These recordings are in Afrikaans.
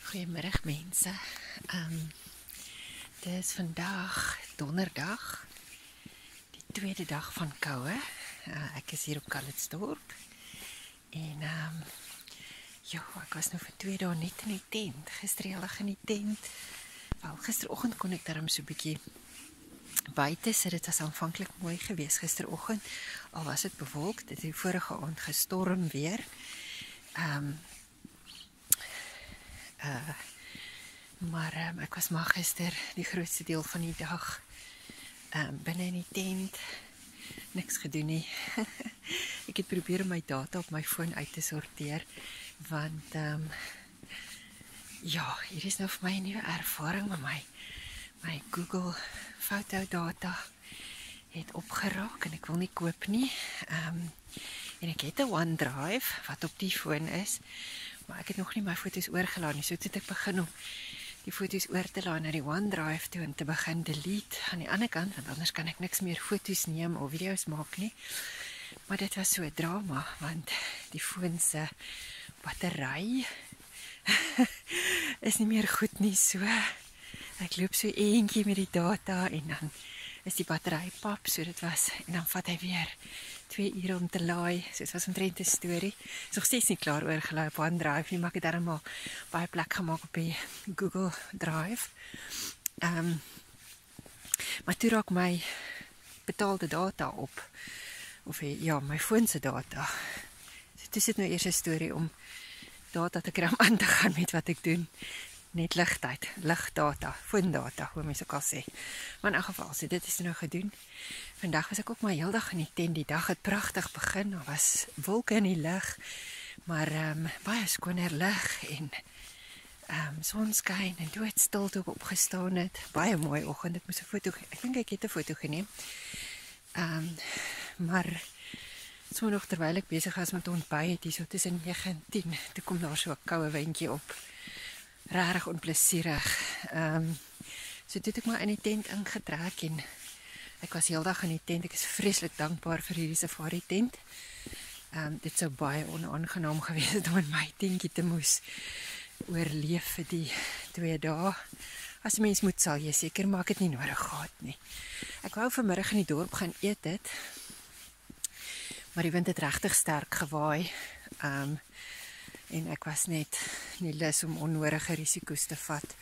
Goeiemiddag mense. Dit is vandag donderdag, die tweede dag van koue. Ek is hier op Calitzdorp. En ja, ek was nou vir 2 dae net in die tent. Gisterdag in die tent. Wel, gisteroggend kon ek daarom so 'n bietjie buite sit. Dit was aanvanklik mooi geweest gisteroggend. Al was dit bewolk, dit het die vorige aand gestorm weer. Maar ek was maar gister die grootste deel van die dag binne in die tent, niks gedoen nie. Ek het probeer om my data op my foon uit te sorteer, want ja, hier is nou vir my 'n nuwe ervaring met my Google fotodata het opgeraak en ek wil nie koop nie. En ek het 'n OneDrive wat op die foon is, maar ek het nog nie my foto's oorgelaai nie, so het ek begin om die foto's oor te laai na die OneDrive toe en te begin delete aan die ander kant, want anders kan ek niks meer foto's neem of video's maak nie. Maar dit was so 'n drama, want die foon se battery is nie meer goed nie, so ek loop so eentjie met die data en dan is die battery pap, so dit was, en dan vat hy weer 2 ure om te laai, so dit was omtrent 'n storie. Is nog steeds nie klaar oorgelaai op OneDrive nie, maar ek het daarom al baie plek gemaak op die Google Drive. Maar toe raak my betaalde data op, of ja, my foon se data. So toe sit nou eers 'n storie om data te kry om aan te gaan met wat ek doen. Net ligdata, foondata, hoe mens ook al sê. Maar in elk geval, so dit is nou gedoen. Vandag was ek ook maar heel dag in die tent. Die dag het pragtig begin. Daar was wolke in die lug, maar baie skoner lig en sonskyn en doodstil toe ek opgestaan het. Baie mooi oggend. Ek moes 'n foto, ek dink ek het 'n foto geneem. Maar so nog terwyl ek besig was met ontbyt hier so tussen 9 en 10, toe kom daar so 'n koue windjie op. Rarig onplesierig. So toe het ek maar in die tent ingetrek en ek was heeldag in die tent. Ek is vreeslik dankbaar vir hierdie safari tent. Dit sou baie onaangenaam gewees het om in my tentjie te moes oorleef vir die 2 dae. As 'n mens moet, sal jy seker, maar ek het nie nodig gehad nie. Ek wou vanmiddag in die dorp gaan eet het, maar die wind het regtig sterk gewaai. En ek was net nie lus om onnodige risiko's te vat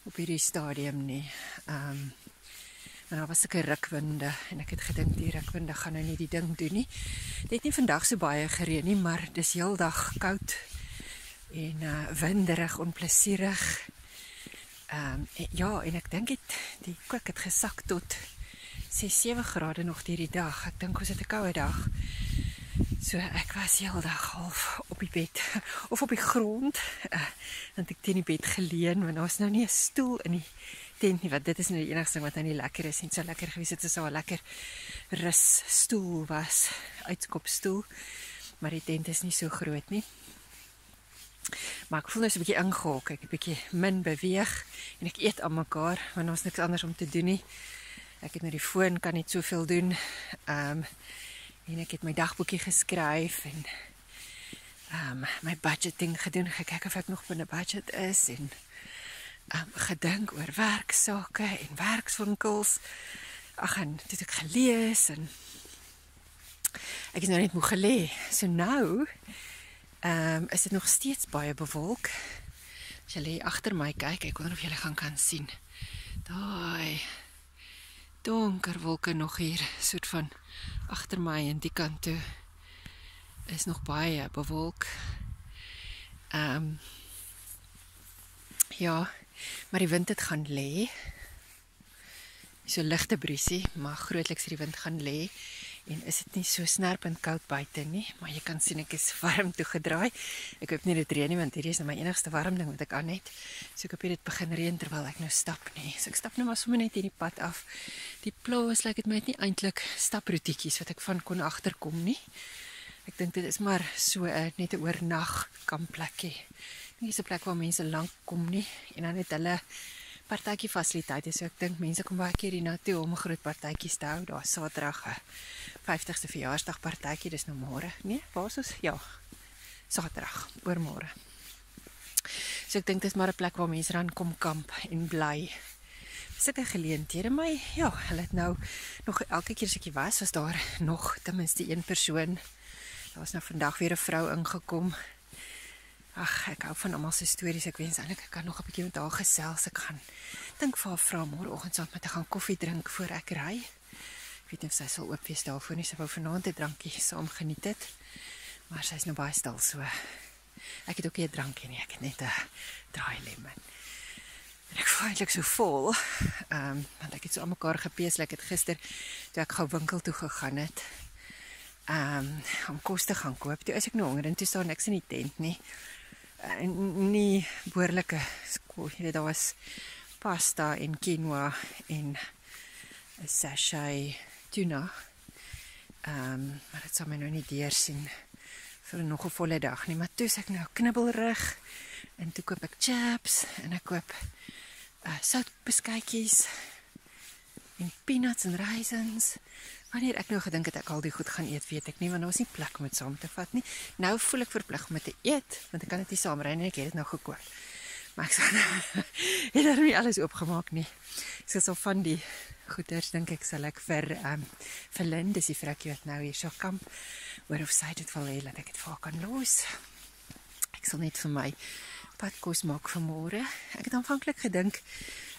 op hierdie stadium nie. Maar daar was sulke rukwinde en ek het gedink die rukwinde gaan nou nie die ding doen nie. Dit het nie vandag so baie gereën nie, maar dis heeldag koud en winderig, onplesierig. Ja, en ek dink die kook het gesak tot 6-7 grade nog hierdie dag. Ek dink ons het 'n koue dag. So ek was heeldag half op die bed of op die grond. Want ek teen die bed geleun, want daar was nou nie 'n stoel in die tent nie, want dit is nou die enigste ding wat nou nie lekker is. En so lekker gewees het as daar 'n lekker russtoel was, uitskopstoel. Maar die tent is nie so groot nie. Maar ek voel nou so 'n bietjie ingehok. Ek het 'n bietjie min beweeg en ek eet aan mekaar, want daar is niks anders om te doen nie. Ek het met die foon kan niet soveel doen. En ek het my dagboekie geskryf en my budgeting gedoen, gekyk of ek nog binne budget is en gedink oor werksake en werkswinkels. En toe het ek gelees en ek is nou net moeg gelê. So nou is dit nog steeds baie bewolk. As julle agter my kyk, ek wonder of julle kan sien. Daai donker wolke nog hier, soort van agter my en die kant toe is nog baie bewolk. Ja, maar die wind het gaan lê. So ligte briesie, maar grootliks die wind gaan lê. En is dit nie so snerpend koud buite nie, maar jy kan sien ek is warm toegedraai. Ek hoop nie dit reën nie, want hierdie is nou my enigste warm ding wat ek aan het. So ek hoop dit begin reën terwyl ek nou stap nie. So ek stap nou maar sommer net hierdie pad af. Die plaas lyk dit my nie eintlik staproetjies wat ek van kon agterkom nie. Ek dink dit is maar so net 'n oornag kampplekkie. Nie 'n plek waar mense lank kom nie en dan het hulle partytjie fasiliteite. So ek dink mense kom baie keer hiernatoe om 'n groot partytjies te hou. Daar Saterdag 50ste verjaarsdag partytjie, dis nou môre. Nee, waar is ons? Ja. Saterdag, oormôre. So ek dink dit is maar 'n plek waar mense dan kom kamp en bly. Sulke geleenthede, maar ja, hulle het nou nog elke keer as ek was daar nog ten minste een persoon. Daar was nou vandag weer 'n vrou ingekom. Ag, ek hou van almal se stories. Ek wens eintlik ek kan nog 'n bietjie met haar gesels. Ek gaan dink vir haar vra môreoggend saam met te gaan koffie drink voor ek ry. Ek weet nie of sy sal oop wees daarvoor nie. Sy wou vanaand 'n drankie saam geniet het. Maar sy is nou baie stil so. Ek het ook nie 'n drankie nie. Ek het net 'n draai lemon. En ek voel eintlik so vol. Want ek het so aan mekaar gepees. Ek het gister toe ek gou winkel toe gegaan het. Om kos te gaan koop. Toe is ek nou honger en toe staan niks in die tent nie. Nie behoorlike kos. Jy weet, daar was pasta en quinoa en 'n sachet tuna. Maar dit sal my nou nie deursien vir nog 'n volle dag nie. Maar toe is ek nou knibbelrig en toe koop ek chips en ek koop soutbeskuitjies en peanuts en raisins. Wanneer ek nou gedink het ek al die goed gaan eet, weet ek nie, want daar was nie plek om dit saam te vat nie. Nou voel ek verplig om dit te eet, want ek kan dit nie saamry nie, ek het dit nou gekoop. Maar ek het daar nie alles oopgemaak nie. So sal van die goeders dink ek sal ek vir Lynn, dis die vroukie wat nou hier sal kamp, oor of sy dit wil hê dat ek dit vir haar kan los. Ek sal net vir my padkos maak vir môre. Ek het aanvanklik gedink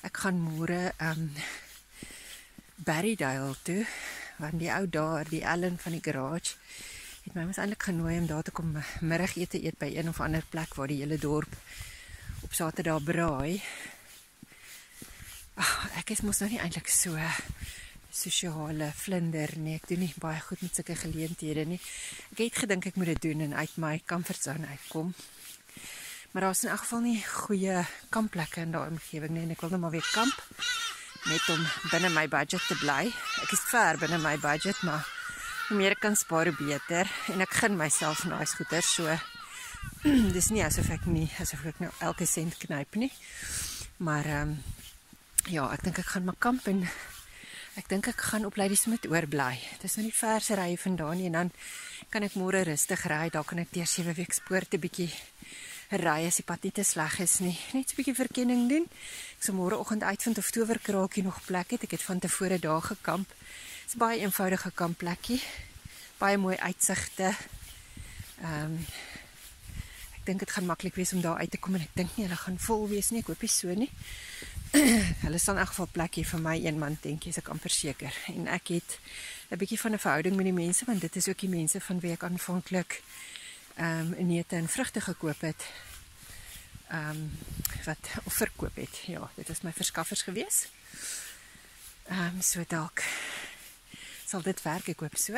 ek gaan môre Berrydale toe, want die ou daar, die Ellen van die garage, het my mos eintlik genooi om daar te kom middagete eet by een of ander plek waar die hele dorp op Saterdag braai. Ek is mos nou nie eintlik so sosiale vlinder nie. Ek doen nie baie goed met sulke geleenthede nie. Ek het gedink ek moet dit doen en uit my comfortzone uitkom. Maar daar is in elk geval nie goeie kampplekke in daai omgewing nie en ek wil nou maar weer kamp net om binne my budget te bly. Ek is ver binne my budget, maar hoe meer ek kan spaar, hoe beter. En ek gun myself nice goeder, so dis nie asof ek nou elke sent knyp nie. Maar ja, ek dink ek gaan maar kamp en ek dink ek gaan op Ladysmith oorbly. Dit is nou nie ver se ry vandaan nie en dan kan ek môre rustig ry. Daar kan ek deur 7 week spoorte bietjie ry as die pad nie te sleg is nie. Net so 'n bietjie verkenning doen. Ek sal môreoggend uitvind of Towerkraaltjie nog plek het. Ek het van tevore daar gekamp. Dit is 'n baie eenvoudige kampplekkie. Baie mooi uitsigte. Ek dink dit gaan maklik wees om daar uit te kom en ek dink nie hulle gaan vol wees nie. Ek hoop nie so nie. Hulle sal in elk geval plek hier vir my een man tentjie, is ek amper seker. En ek het 'n bietjie van 'n verhouding met die mense, want dit is ook die mense van wie ek aanvanklik neute en vrugte gekoop het. Of verkoop het. Ja, dit is my verskaffers gewees. So dalk sal dit werk, ek hoop so.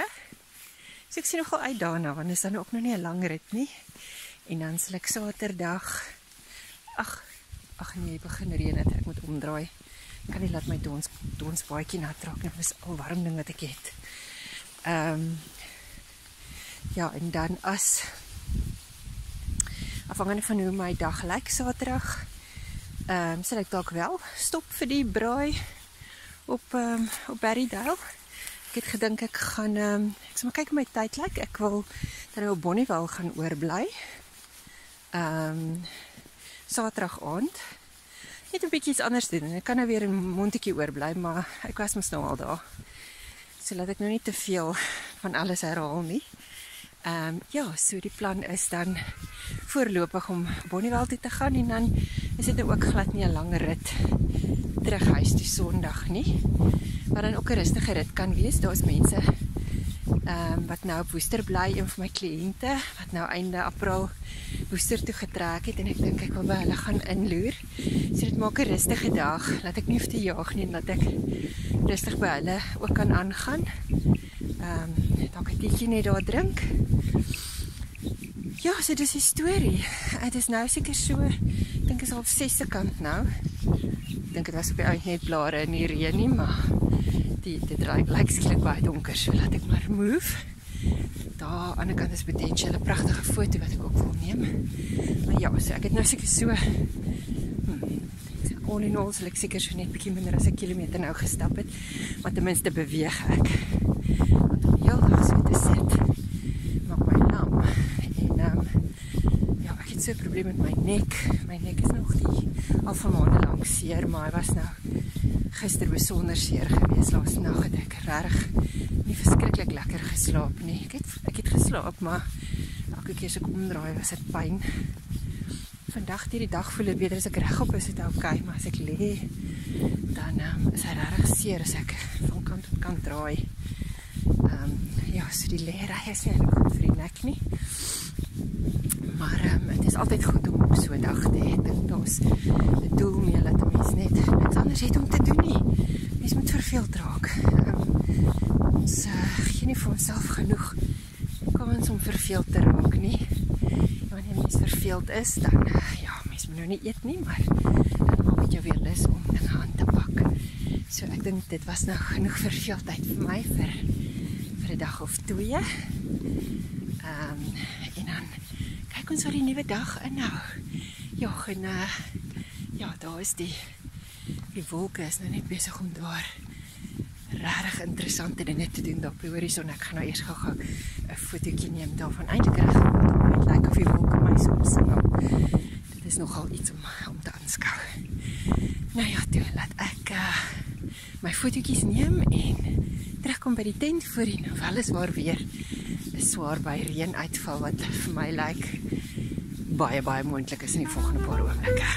So ek sien nogal uit daarna, want dit is dan ook nog nie 'n lang rit nie. En dan sal ek Saterdag, ag nee, begin reën het, ek moet omdraai. Ek kan nie laat my donsbaadjie nat raak nie, dis al warm ding wat ek het. Ja, en dan afhangende van hoe my dag lyk Saterdag, sal ek dalk wel stop vir die braai op Berrydale. Ek het gedink ek gaan, ek sal maar kyk hoe my tyd lyk. Ek wil dan op Bonnievale gaan oorbly. Saterdag aand. Net 'n bietjie iets anders doen. En ek kan nou weer in Montetjie oorbly, maar ek was mos nou al daar. So laat ek nou nie te veel van alles herhaal nie. Ja, so die plan is dan voorlopig om Bonnievale toe te gaan en dan is dit nou ook glad nie 'n lang rit terug huis toe Sondag nie. Wat dan ook 'n rustige rit kan wees. Daar's mense wat nou op Woester bly, een van my kliënte wat nou einde April Woester toe getrek het en ek dink ek wil by hulle gaan inloer. So dit maak 'n rustige dag. Laat ek nie hoef te jaag nie en laat ek rustig by hulle ook kan aangaan. Dalk 'n teetjie net daar drink. Ja, so dis die storie. Dit is nou seker so, ek dink is al op 6 se kant nou. Ek dink dit was op die oud net blare in die reën nie, maar dit lyk skielik baie donker, so laat ek maar move. Daar aan die ander kant is potentieel 'n pragtige foto wat ek ook wil neem. Maar ja, so ek het nou seker so all in all sal ek seker so net bietjie minder as 1 kilometer nou gestap het, maar ten minste beweeg ek. Want om heel dag so te sit maak my lam. En ja, ek het so 'n probleem met my nek. My nek is nog al van maande lank seer, maar hy was nou gister besonder seer gewees. Laas nag het ek regtig nie verskriklik lekker geslaap nie. Ek het geslaap, maar elke keer as ek omdraai was dit pyn. Vandag die dag voel dit beter as ek regop is, dit okay, maar as ek lê, dan is hy regtig seer as ek van kant tot kant draai. Ja, so die lêry is nie goed vir die nek nie. Maar het is altyd goed om op so 'n dag te hê. Ek dink daar's 'n doel mee dat 'n mens net niks anders het om te doen nie. Mens moet verveeld raak. Ons gee nie vir onsself genoeg kans om verveeld te raak nie. Wanneer mens verveeld is, dan ja, mens moet nou nie eet nie, maar dan maak dit jou weer lus om dinge aan te pak. So ek dink dit was nou genoeg verveeldheid vir my vir 'n dag of 2. En dan kyk ons wat die nuwe dag inhou. Ja, en ja, daar is die wolke is nou net besig om daar regtig interessante dinge te doen daar op die horison. Ek gaan nou eers gou 'n fotootjie neem daarvan. Eintlik reg net lyk of die wolke my soms dit is nogal iets om te aanskou. Nou ja, toe laat ek my fotootjies neem en terugkom by die tent voorheen, of alles waar weer 'n swaar by reën uitval wat vir my lyk baie moontlik is in die volgende paar oomblikke.